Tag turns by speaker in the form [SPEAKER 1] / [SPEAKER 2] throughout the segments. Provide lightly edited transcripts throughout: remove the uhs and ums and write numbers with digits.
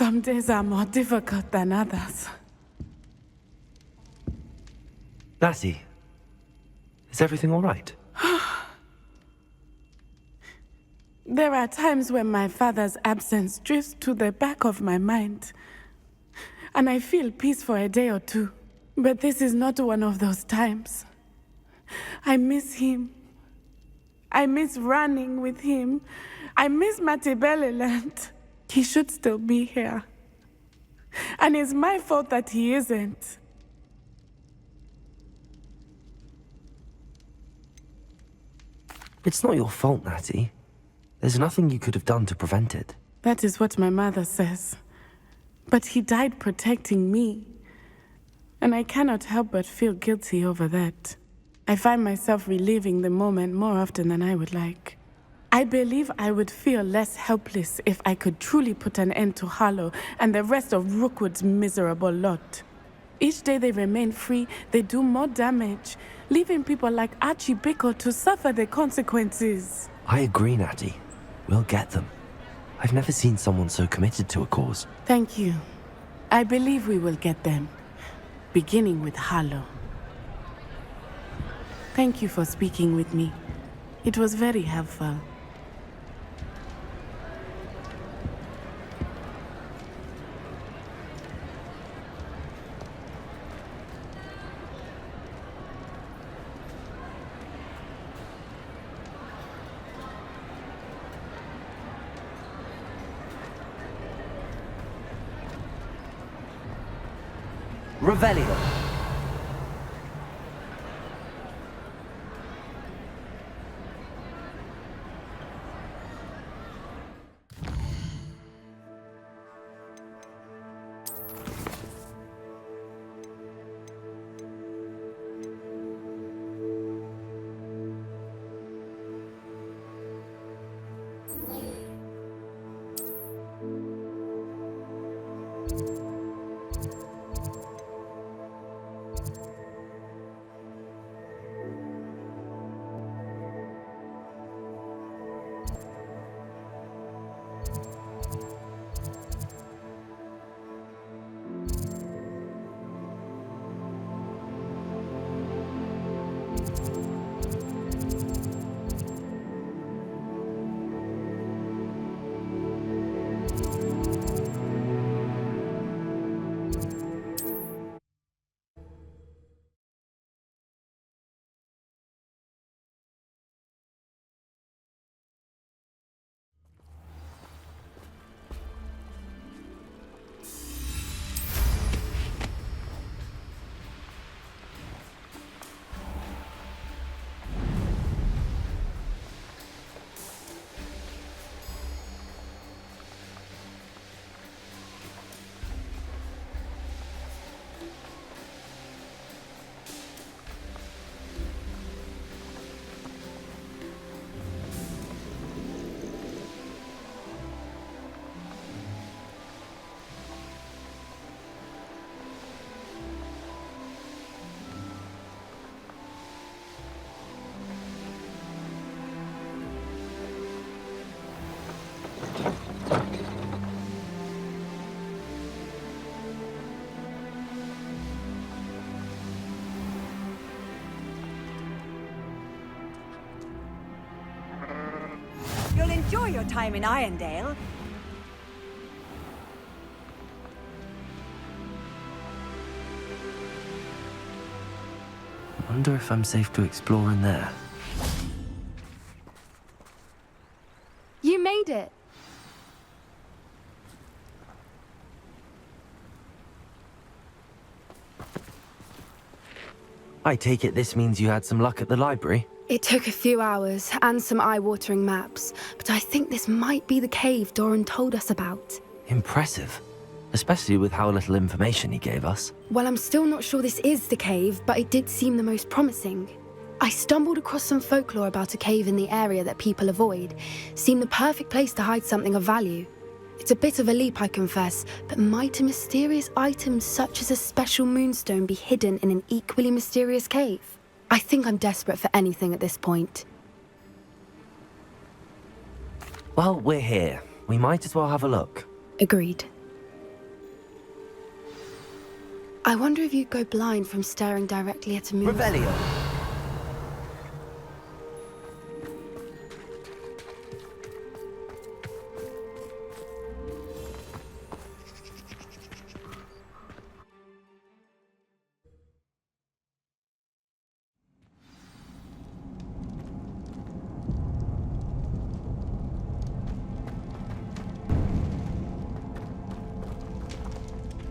[SPEAKER 1] Some days are more difficult than others.
[SPEAKER 2] Lassie, is everything all right?
[SPEAKER 1] There are times when my father's absence drifts to the back of my mind, and I feel peace for a day or two. But this is not one of those times. I miss him. I miss running with him. I miss Matebeleland. He should still be here. And it's my fault that he isn't.
[SPEAKER 2] It's not your fault, Natty. There's nothing you could have done to prevent it.
[SPEAKER 1] That is what my mother says. But he died protecting me. And I cannot help but feel guilty over that. I find myself reliving the moment more often than I would like. I believe I would feel less helpless if I could truly put an end to Harlow and the rest of Rookwood's miserable lot. Each day they remain free, they do more damage, leaving people like Archie Bickle to suffer the consequences.
[SPEAKER 2] I agree, Natty. We'll get them. I've never seen someone so committed to a cause.
[SPEAKER 1] Thank you. I believe we will get them, beginning with Harlow. Thank you for speaking with me. It was very helpful.
[SPEAKER 2] Revelio.
[SPEAKER 3] You'll enjoy your time in Irondale.
[SPEAKER 2] I wonder if I'm safe to explore in there.
[SPEAKER 4] You made it.
[SPEAKER 2] I take it this means you had some luck at the library?
[SPEAKER 4] It took a few hours and some eye-watering maps, but I think this might be the cave Doran told us about.
[SPEAKER 2] Impressive. Especially with how little information he gave us.
[SPEAKER 4] Well, I'm still not sure this is the cave, but it did seem the most promising. I stumbled across some folklore about a cave in the area that people avoid. Seemed the perfect place to hide something of value. It's a bit of a leap, I confess, but might a mysterious item such as a special moonstone be hidden in an equally mysterious cave? I think I'm desperate for anything at this point.
[SPEAKER 2] Well, we're here. We might as well have a look.
[SPEAKER 4] Agreed. I wonder if you'd go blind from staring directly at a moon.
[SPEAKER 2] Revelio.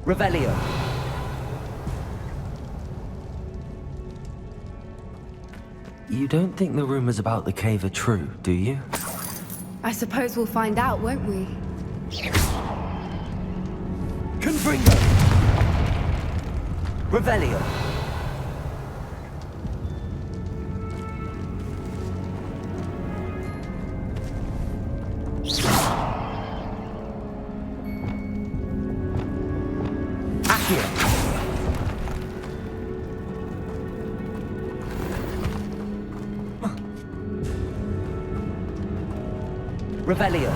[SPEAKER 2] Revelio. You don't think the rumors about the cave are true, do you?
[SPEAKER 4] I suppose we'll find out, won't we?
[SPEAKER 2] Confringo! Revelio. Accio. Revelio.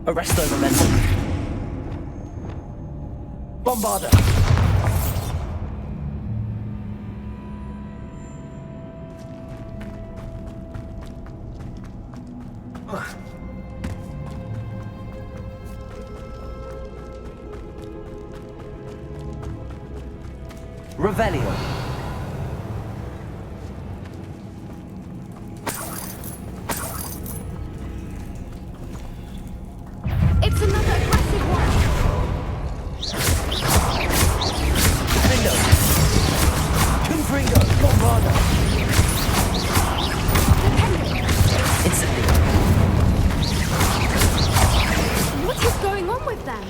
[SPEAKER 2] Arresto momentum. Bombarda. Revelio.
[SPEAKER 4] It's another aggressive one!
[SPEAKER 2] Confringo. Confringo. Bombarda. Instantly.
[SPEAKER 4] What is going on with them?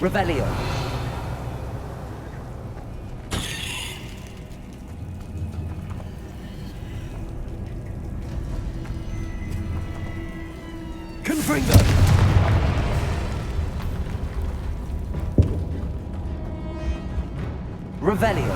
[SPEAKER 2] Revelio. Confringo. Revelio.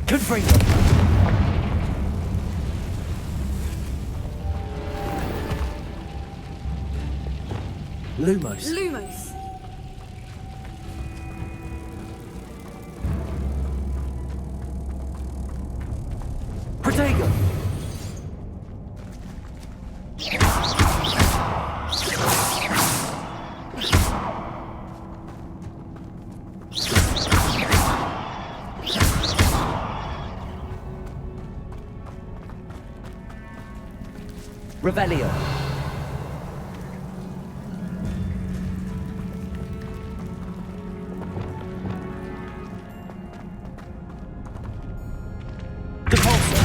[SPEAKER 2] Confringo. Lumos.
[SPEAKER 4] Lumos.
[SPEAKER 2] Protego. Revelio. Depulso.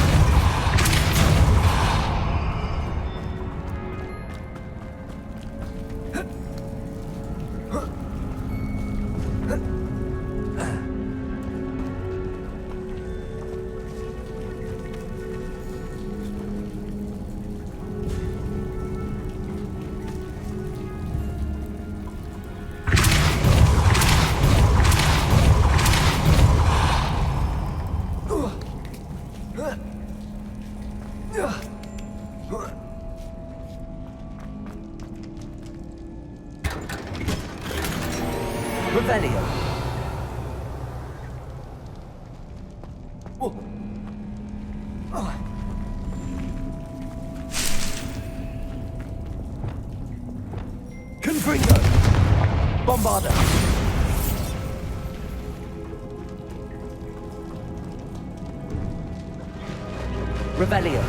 [SPEAKER 2] Revelio. Confringo. Bombarda. Revelio.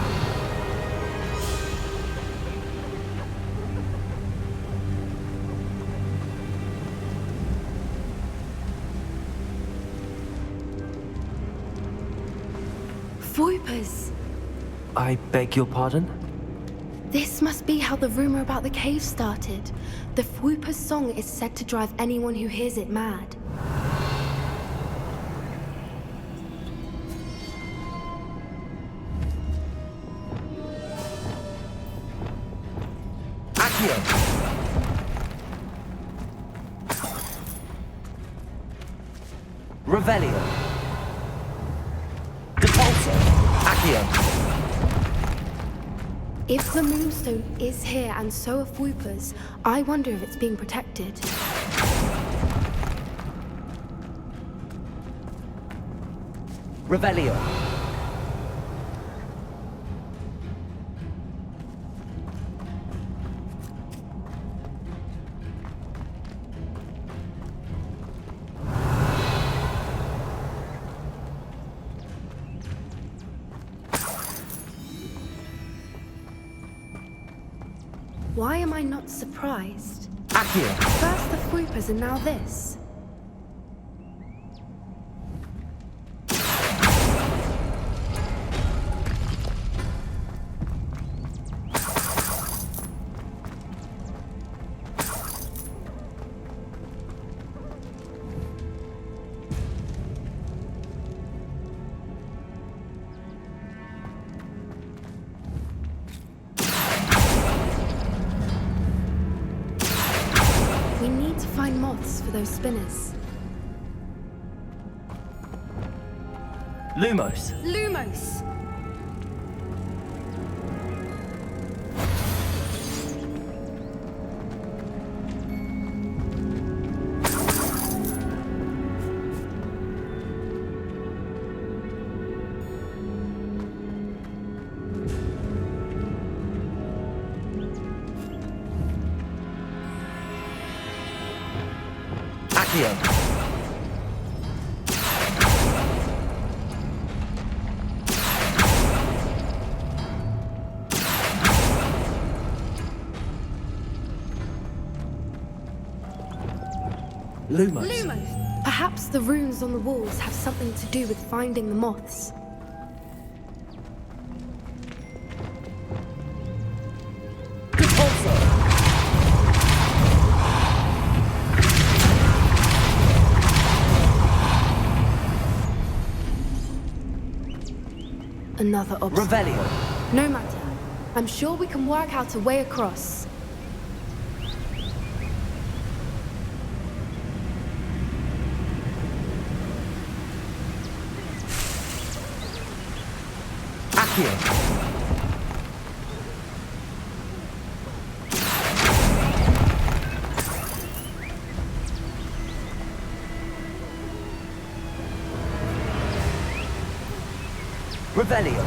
[SPEAKER 4] Voipers!
[SPEAKER 2] I beg your pardon?
[SPEAKER 4] This must be how the rumor about the cave started. The Voipers song is said to drive anyone who hears it mad.
[SPEAKER 2] Accio! Revelio! Depulso! Accio!
[SPEAKER 4] If the Moonstone is here and so are Voipers, I wonder if it's being protected.
[SPEAKER 2] Revelio!
[SPEAKER 4] Why am I not surprised?
[SPEAKER 2] Accio!
[SPEAKER 4] First the Voipers and now this. We need to find moths for those spinners.
[SPEAKER 2] Lumos!
[SPEAKER 4] Lumos!
[SPEAKER 2] Accio! Lumos!
[SPEAKER 4] Lumos! Perhaps the runes on the walls have something to do with finding the moths.
[SPEAKER 2] Depulso!
[SPEAKER 4] Another obstacle.
[SPEAKER 2] Revelio!
[SPEAKER 4] No matter. I'm sure we can work out a way across.
[SPEAKER 2] Accio! Revelio!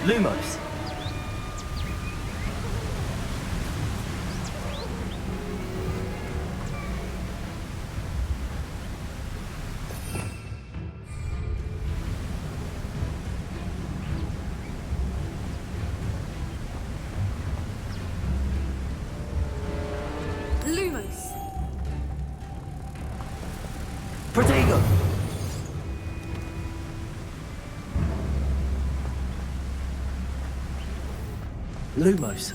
[SPEAKER 2] Lumos!
[SPEAKER 4] Lumos!
[SPEAKER 2] Protego! Lumos!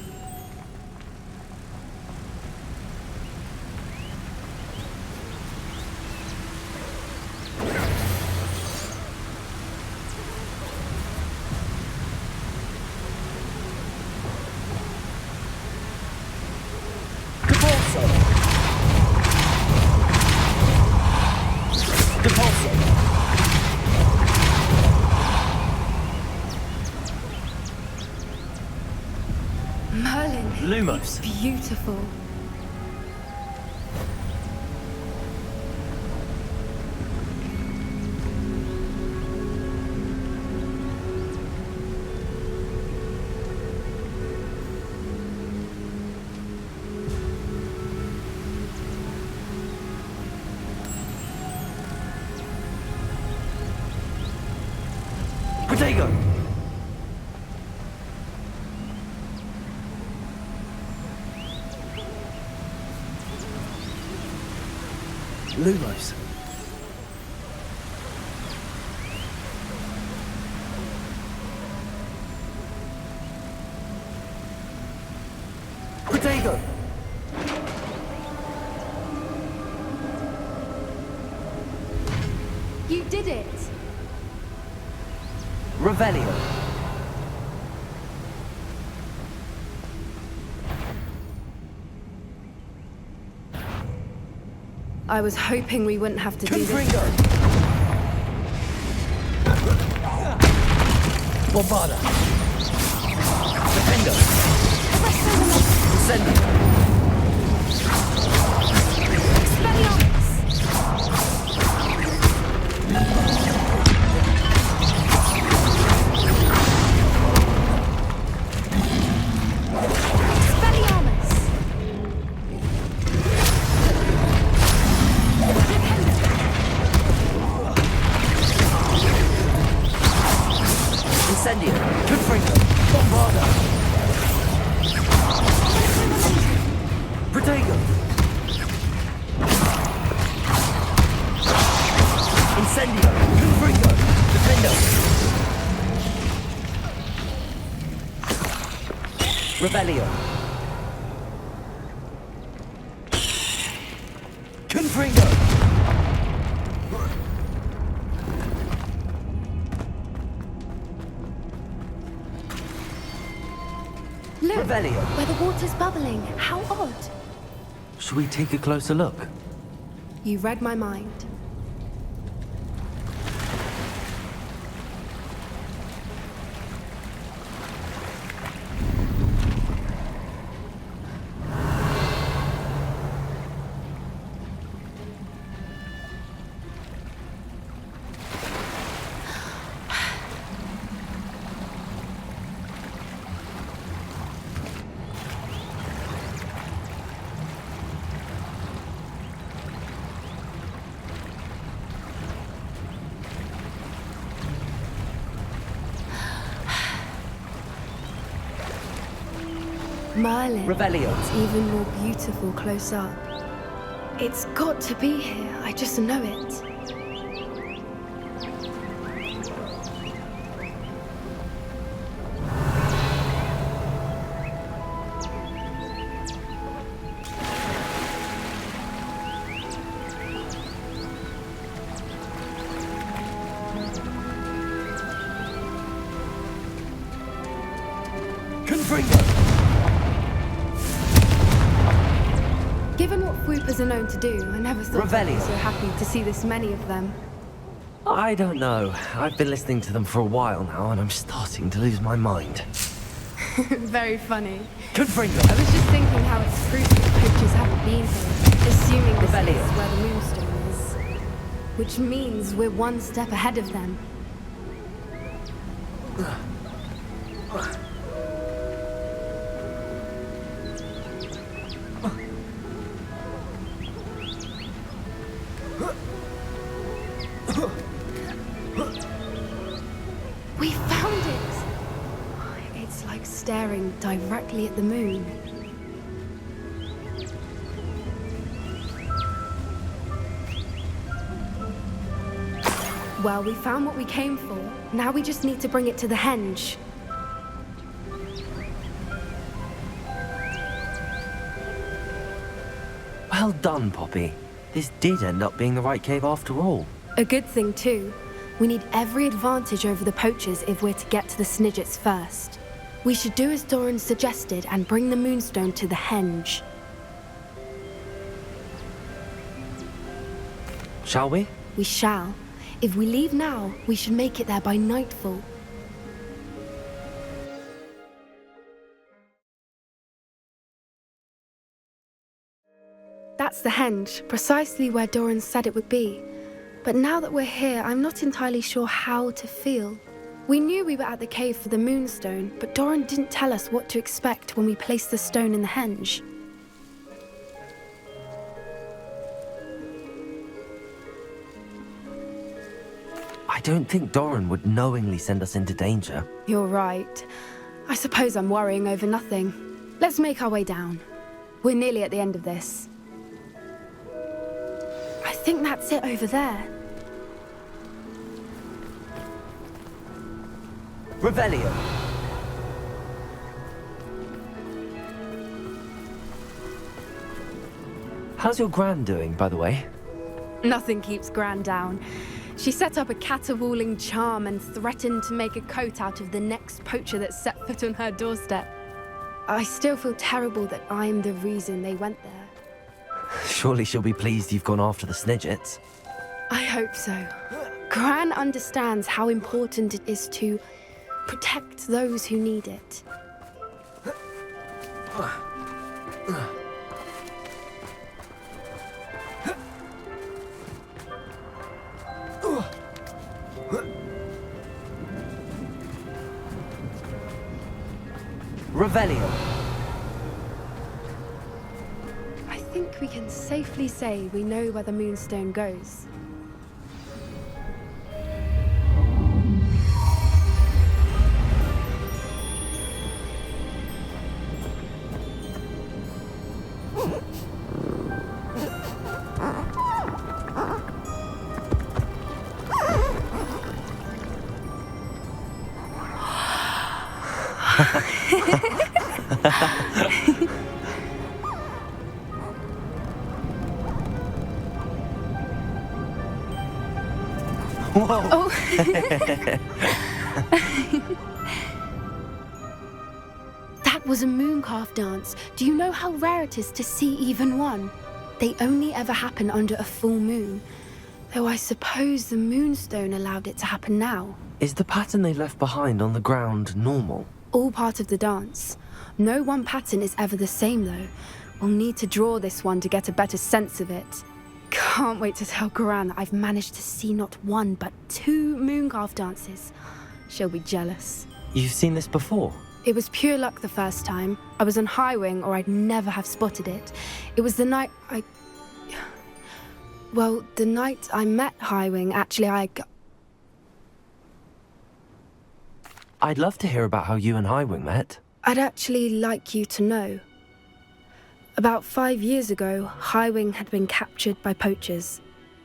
[SPEAKER 2] Depulso! Depulso!
[SPEAKER 4] Merlin!
[SPEAKER 2] Lumos!
[SPEAKER 4] Beautiful.
[SPEAKER 2] Protego! Lumos. Protego!
[SPEAKER 4] You did it!
[SPEAKER 2] Revelio.
[SPEAKER 4] I was hoping we wouldn't have to do this.
[SPEAKER 2] Confringo. Bombarda. Defendo. Incendio. Incendio. Confringo. Bombarda. Protego. Incendio. Confringo. Defendo. Revelio. Confringo.
[SPEAKER 4] Look,
[SPEAKER 2] Revelio.
[SPEAKER 4] where the water's bubbling. How odd.
[SPEAKER 2] Should we take a closer look?
[SPEAKER 4] You read my mind. Merlin.
[SPEAKER 2] Revelio.
[SPEAKER 4] It's even more beautiful close up. It's got to be here. I just know it.
[SPEAKER 2] Confringo.
[SPEAKER 4] Given what Whoopers are known to do, I never thought I'd be
[SPEAKER 2] Revelio.
[SPEAKER 4] so happy to see this many of them.
[SPEAKER 2] I don't know. I've been listening to them for a while now, and I'm starting to lose my mind.
[SPEAKER 4] Very funny.
[SPEAKER 2] Confringo.
[SPEAKER 4] I was just thinking how it's fruit that poachers haven't been here, assuming this
[SPEAKER 2] Revelio.
[SPEAKER 4] is where the Moonstone is. Which means we're one step ahead of them. We found it! It's like staring directly at the moon. Well, we found what we came for. Now we just need to bring it to the henge.
[SPEAKER 2] Well done, Poppy. This did end up being the right cave after all.
[SPEAKER 4] A good thing, too. We need every advantage over the poachers if we're to get to the Snidgets first. We should do as Doran suggested and bring the Moonstone to the henge.
[SPEAKER 2] Shall we?
[SPEAKER 4] We shall. If we leave now, we should make it there by nightfall. That's the henge, precisely where Doran said it would be. But now that we're here, I'm not entirely sure how to feel. We knew we were at the cave for the Moonstone, but Doran didn't tell us what to expect when we placed the stone in the henge.
[SPEAKER 2] I don't think Doran would knowingly send us into danger.
[SPEAKER 4] You're right. I suppose I'm worrying over nothing. Let's make our way down. We're nearly at the end of this. I think that's it over there.
[SPEAKER 2] Revelio. How's your Gran doing, by the way?
[SPEAKER 4] Nothing keeps Gran down. She set up a caterwauling charm and threatened to make a coat out of the next poacher that set foot on her doorstep. I still feel terrible that I'm the reason they went there.
[SPEAKER 2] Surely she'll be pleased you've gone after the Snidgets.
[SPEAKER 4] I hope so. Gran understands how important it is to protect those who need it.
[SPEAKER 2] Revelio.
[SPEAKER 4] I think we can safely say we know where the Moonstone goes.
[SPEAKER 2] Whoa.
[SPEAKER 4] Oh. That was a mooncalf dance. Do you know how rare it is to see even one? They only ever happen under a full moon. Though I suppose the Moonstone allowed it to happen now.
[SPEAKER 2] Is the pattern they left behind on the ground normal?
[SPEAKER 4] All part of the dance. No one pattern is ever the same though. We'll need to draw this one to get a better sense of it. Can't wait to tell Gran that I've managed to see not one but 2 mooncalf dances. She'll be jealous.
[SPEAKER 2] You've seen this before?
[SPEAKER 4] It was pure luck the first time. I was on High Wing or I'd never have spotted it. It was the night Well, the night I met High Wing, actually
[SPEAKER 2] I'd love to hear about how you and Highwing met.
[SPEAKER 4] I'd actually like you to know. About 5 years ago, High Wing had been captured by poachers.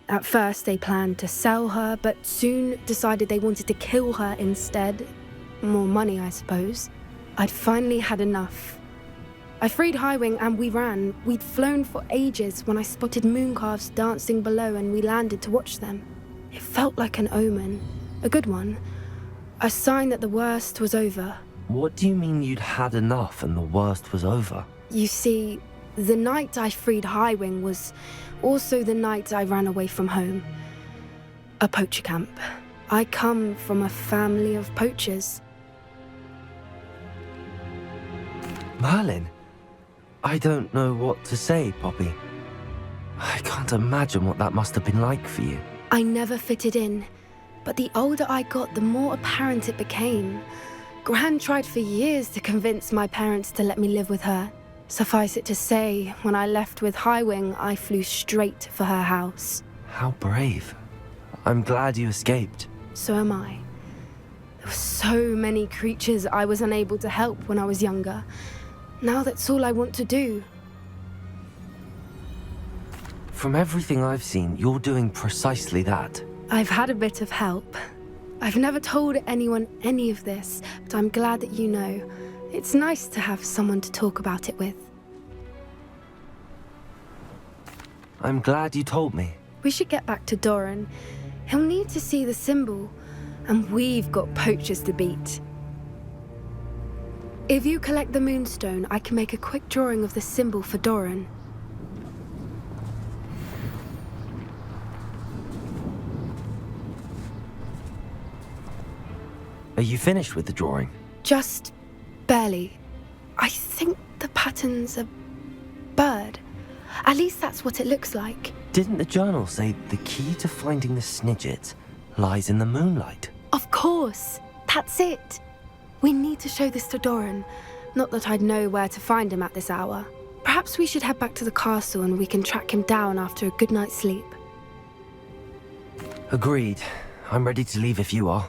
[SPEAKER 4] At first, they planned to sell her, but soon decided they wanted to kill her instead. More money, I suppose. I'd finally had enough. I freed High Wing and we ran. We'd flown for ages when I spotted mooncalves dancing below and we landed to watch them. It felt like an omen. A good one. A sign that the worst was over.
[SPEAKER 2] What do you mean you'd had enough and the worst was over?
[SPEAKER 4] You see, the night I freed High Wing was also the night I ran away from home. A poacher camp. I come from a family of poachers.
[SPEAKER 2] Merlin? I don't know what to say, Poppy. I can't imagine what that must have been like for you.
[SPEAKER 4] I never fitted in, but the older I got, the more apparent it became. Gran tried for years to convince my parents to let me live with her. Suffice it to say, when I left with High Wing, I flew straight for her house.
[SPEAKER 2] How brave. I'm glad you escaped.
[SPEAKER 4] So am I. There were so many creatures I was unable to help when I was younger. Now that's all I want to do.
[SPEAKER 2] From everything I've seen, you're doing precisely that.
[SPEAKER 4] I've had a bit of help. I've never told anyone any of this, but I'm glad that you know. It's nice to have someone to talk about it with.
[SPEAKER 2] I'm glad you told me.
[SPEAKER 4] We should get back to Doran. He'll need to see the symbol, and we've got poachers to beat. If you collect the Moonstone, I can make a quick drawing of the symbol for Doran.
[SPEAKER 2] Are you finished with the drawing?
[SPEAKER 4] Just barely. I think the pattern's a bird. At least that's what it looks like.
[SPEAKER 2] Didn't the journal say the key to finding the Snidget lies in the moonlight?
[SPEAKER 4] Of course. That's it. We need to show this to Doran. Not that I'd know where to find him at this hour. Perhaps we should head back to the castle and we can track him down after a good night's sleep.
[SPEAKER 2] Agreed. I'm ready to leave if you are.